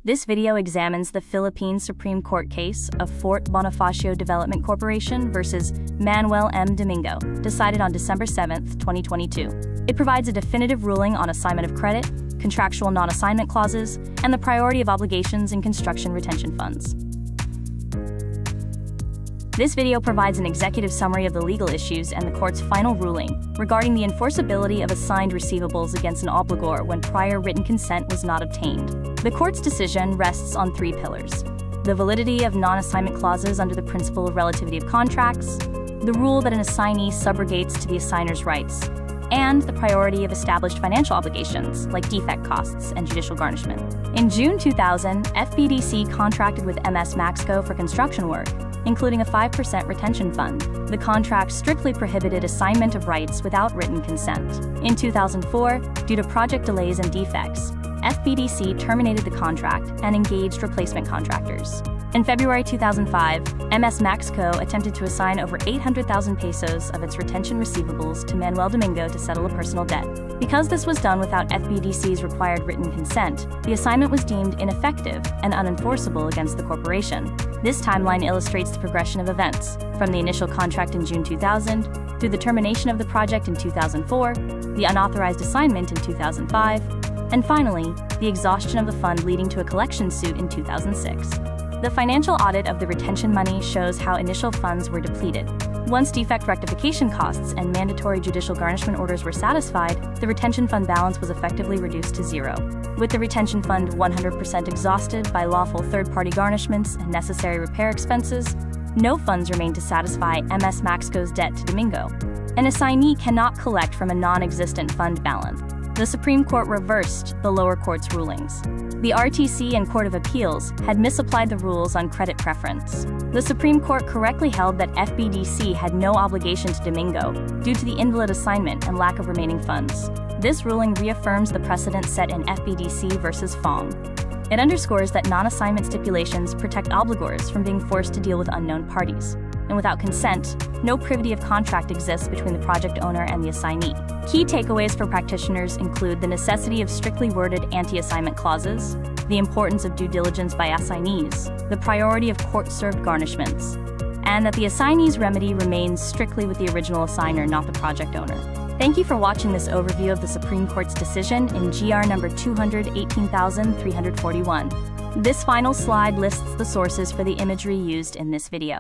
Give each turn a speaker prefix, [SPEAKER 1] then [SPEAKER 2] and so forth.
[SPEAKER 1] This video examines the Philippine Supreme Court case of Fort Bonifacio Development Corporation versus Manuel M. Domingo, decided on December 7, 2022. It provides a definitive ruling on assignment of credit, contractual non-assignment clauses, and the priority of obligations in construction retention funds. This video provides an executive summary of the legal issues and the court's final ruling regarding the enforceability of assigned receivables against an obligor when prior written consent was not obtained. The court's decision rests on three pillars: the validity of non-assignment clauses under the principle of relativity of contracts, the rule that an assignee subrogates to the assigner's rights, and the priority of established financial obligations like defect costs and judicial garnishment. In June 2000, FBDC contracted with MS Maxco for construction work, including a 5% retention fund. The contract strictly prohibited assignment of rights without written consent. In 2004, due to project delays and defects, FBDC terminated the contract and engaged replacement contractors. In February 2005, MS Maxco attempted to assign over 800,000 pesos of its retention receivables to Manuel Domingo to settle a personal debt. Because this was done without FBDC's required written consent, the assignment was deemed ineffective and unenforceable against the corporation. This timeline illustrates the progression of events, from the initial contract in June 2000, through the termination of the project in 2004, the unauthorized assignment in 2005, and finally, the exhaustion of the fund leading to a collection suit in 2006. The financial audit of the retention money shows how initial funds were depleted. Once defect rectification costs and mandatory judicial garnishment orders were satisfied, the retention fund balance was effectively reduced to zero. With the retention fund 100% exhausted by lawful third-party garnishments and necessary repair expenses, no funds remain to satisfy MS Maxco's debt to Domingo. An assignee cannot collect from a non-existent fund balance. The Supreme Court reversed the lower court's rulings. The RTC and Court of Appeals had misapplied the rules on credit preference. The Supreme Court correctly held that FBDC had no obligation to Domingo due to the invalid assignment and lack of remaining funds. This ruling reaffirms the precedent set in FBDC versus Fong. It underscores that non-assignment stipulations protect obligors from being forced to deal with unknown parties. And without consent, no privity of contract exists between the project owner and the assignee. Key takeaways for practitioners include the necessity of strictly worded anti-assignment clauses, the importance of due diligence by assignees, the priority of court-served garnishments, and that the assignee's remedy remains strictly with the original assigner, not the project owner. Thank you for watching this overview of the Supreme Court's decision in GR number 218,341. This final slide lists the sources for the imagery used in this video.